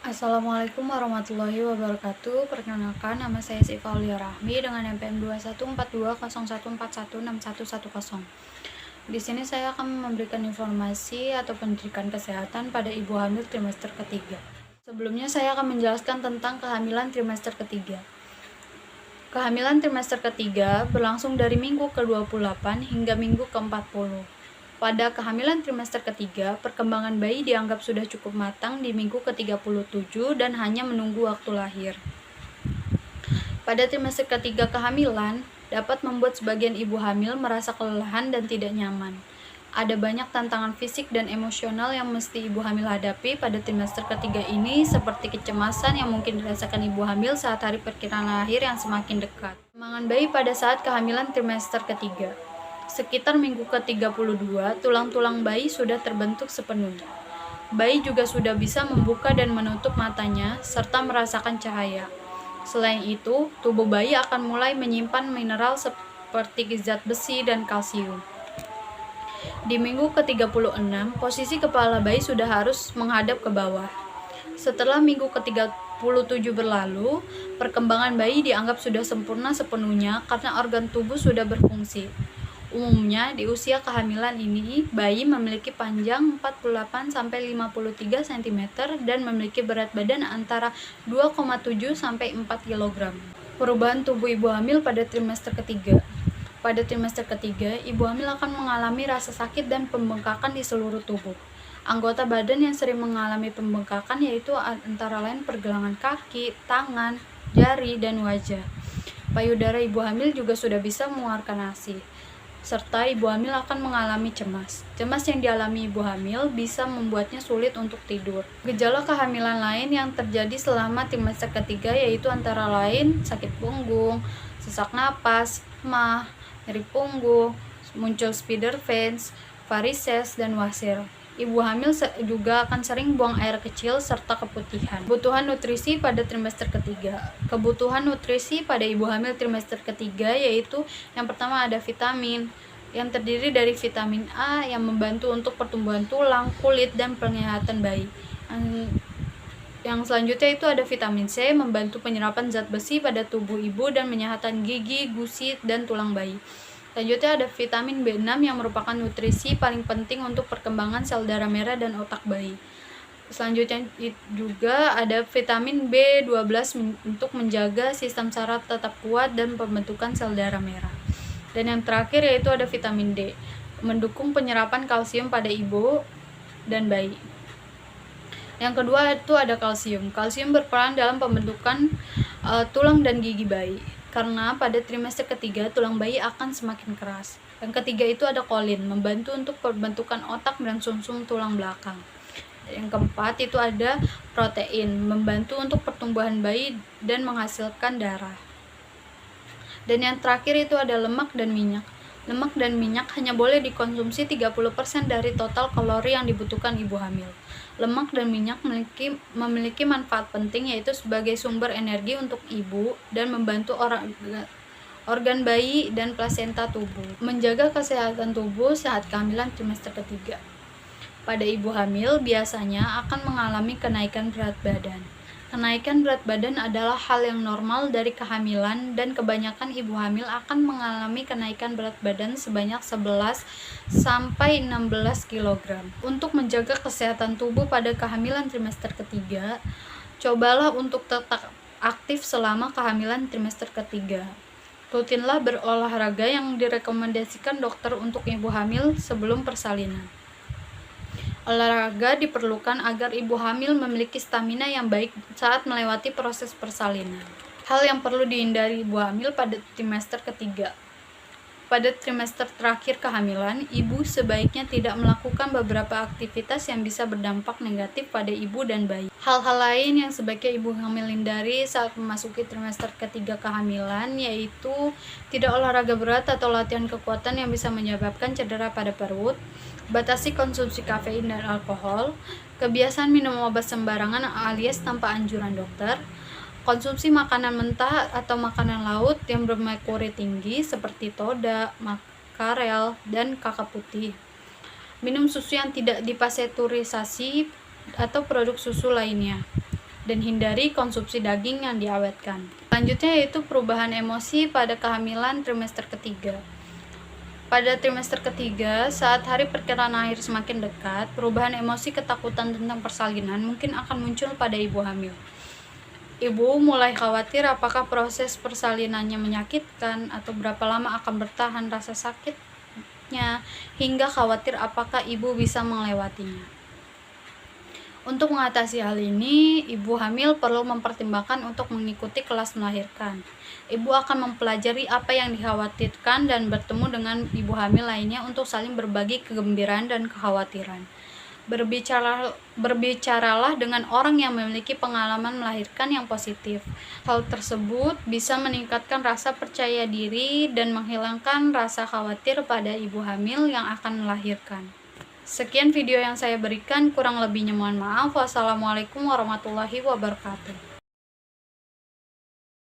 Assalamualaikum warahmatullahi wabarakatuh. Perkenalkan, nama saya Syifa Aulia Rahmi dengan NPM 214201416110. Di sini saya akan memberikan informasi atau pendidikan kesehatan pada ibu hamil trimester ketiga. Sebelumnya saya akan menjelaskan tentang kehamilan trimester ketiga. Kehamilan trimester ketiga berlangsung dari minggu ke-28 hingga minggu ke-40. Pada kehamilan trimester ketiga, perkembangan bayi dianggap sudah cukup matang di minggu ke-37 dan hanya menunggu waktu lahir. Pada trimester ketiga kehamilan, dapat membuat sebagian ibu hamil merasa kelelahan dan tidak nyaman. Ada banyak tantangan fisik dan emosional yang mesti ibu hamil hadapi pada trimester ketiga ini, seperti kecemasan yang mungkin dirasakan ibu hamil saat hari perkiraan lahir yang semakin dekat. Perkembangan bayi pada saat kehamilan trimester ketiga. Sekitar minggu ke-32, tulang-tulang bayi sudah terbentuk sepenuhnya. Bayi juga sudah bisa membuka dan menutup matanya, serta merasakan cahaya. Selain itu, tubuh bayi akan mulai menyimpan mineral seperti zat besi dan kalsium. Di minggu ke-36, posisi kepala bayi sudah harus menghadap ke bawah. Setelah minggu ke-37 berlalu, perkembangan bayi dianggap sudah sempurna sepenuhnya karena organ tubuh sudah berfungsi. Umumnya, di usia kehamilan ini, bayi memiliki panjang 48-53 cm dan memiliki berat badan antara 2,7 sampai 4 kg. Perubahan tubuh ibu hamil pada trimester ketiga. Pada trimester ketiga, ibu hamil akan mengalami rasa sakit dan pembengkakan di seluruh tubuh. Anggota badan yang sering mengalami pembengkakan yaitu antara lain pergelangan kaki, tangan, jari, dan wajah. Payudara ibu hamil juga sudah bisa mengeluarkan ASI. Serta ibu hamil akan mengalami cemas. Cemas yang dialami ibu hamil bisa membuatnya sulit untuk tidur. Gejala kehamilan lain yang terjadi selama trimester ketiga yaitu antara lain sakit punggung, sesak napas, mah, nyeri punggung, muncul spider veins, varises, dan wasir. Ibu hamil juga akan sering buang air kecil serta keputihan. Kebutuhan nutrisi pada trimester ketiga. Kebutuhan nutrisi pada ibu hamil trimester ketiga yaitu yang pertama ada vitamin yang terdiri dari vitamin A yang membantu untuk pertumbuhan tulang, kulit, dan penglihatan bayi. Yang selanjutnya itu ada vitamin C membantu penyerapan zat besi pada tubuh ibu dan menyehatkan gigi, gusi, dan tulang bayi. Selanjutnya ada vitamin B6 yang merupakan nutrisi paling penting untuk perkembangan sel darah merah dan otak bayi. Selanjutnya juga ada vitamin B12 untuk menjaga sistem saraf tetap kuat dan pembentukan sel darah merah. Dan yang terakhir yaitu ada vitamin D, mendukung penyerapan kalsium pada ibu dan bayi. Yang kedua itu ada kalsium. Kalsium berperan dalam pembentukan tulang dan gigi bayi. Karena pada trimester ketiga tulang bayi akan semakin keras. Yang ketiga itu ada kolin, membantu untuk pembentukan otak dan sumsum tulang belakang. Yang keempat itu ada protein, membantu untuk pertumbuhan bayi dan menghasilkan darah. Dan yang terakhir itu ada lemak dan minyak. Lemak dan minyak hanya boleh dikonsumsi 30% dari total kalori yang dibutuhkan ibu hamil. Lemak dan minyak memiliki manfaat penting yaitu sebagai sumber energi untuk ibu dan membantu organ bayi dan plasenta tubuh. Menjaga kesehatan tubuh saat kehamilan trimester ketiga. Pada ibu hamil biasanya akan mengalami kenaikan berat badan. Kenaikan berat badan adalah hal yang normal dari kehamilan dan kebanyakan ibu hamil akan mengalami kenaikan berat badan sebanyak 11 sampai 16 kg. Untuk menjaga kesehatan tubuh pada kehamilan trimester ketiga, cobalah untuk tetap aktif selama kehamilan trimester ketiga. Rutinlah berolahraga yang direkomendasikan dokter untuk ibu hamil sebelum persalinan. Olahraga diperlukan agar ibu hamil memiliki stamina yang baik saat melewati proses persalinan. Hal yang perlu dihindari ibu hamil pada trimester ketiga. Pada trimester terakhir kehamilan, ibu sebaiknya tidak melakukan beberapa aktivitas yang bisa berdampak negatif pada ibu dan bayi. Hal-hal lain yang sebaiknya ibu hamil hindari saat memasuki trimester ketiga kehamilan yaitu tidak olahraga berat atau latihan kekuatan yang bisa menyebabkan cedera pada perut, batasi konsumsi kafein dan alkohol, kebiasaan minum obat sembarangan alias tanpa anjuran dokter, konsumsi makanan mentah atau makanan laut yang bermerkuri tinggi seperti toda, makarel, dan kakap putih. Minum susu yang tidak dipasteurisasi atau produk susu lainnya. dan hindari konsumsi daging yang diawetkan. Selanjutnya yaitu perubahan emosi pada kehamilan trimester ketiga. Pada trimester ketiga, saat hari perkiraan lahir semakin dekat, perubahan emosi ketakutan tentang persalinan mungkin akan muncul pada ibu hamil. Ibu mulai khawatir apakah proses persalinannya menyakitkan atau berapa lama akan bertahan rasa sakitnya, hingga khawatir apakah ibu bisa melewatinya. Untuk mengatasi hal ini, ibu hamil perlu mempertimbangkan untuk mengikuti kelas melahirkan. Ibu akan mempelajari apa yang dikhawatirkan dan bertemu dengan ibu hamil lainnya untuk saling berbagi kegembiraan dan kekhawatiran. Berbicaralah dengan orang yang memiliki pengalaman melahirkan yang positif. Hal tersebut bisa meningkatkan rasa percaya diri dan menghilangkan rasa khawatir pada ibu hamil yang akan melahirkan. Sekian video yang saya berikan, kurang lebihnya mohon maaf. Wassalamualaikum warahmatullahi wabarakatuh.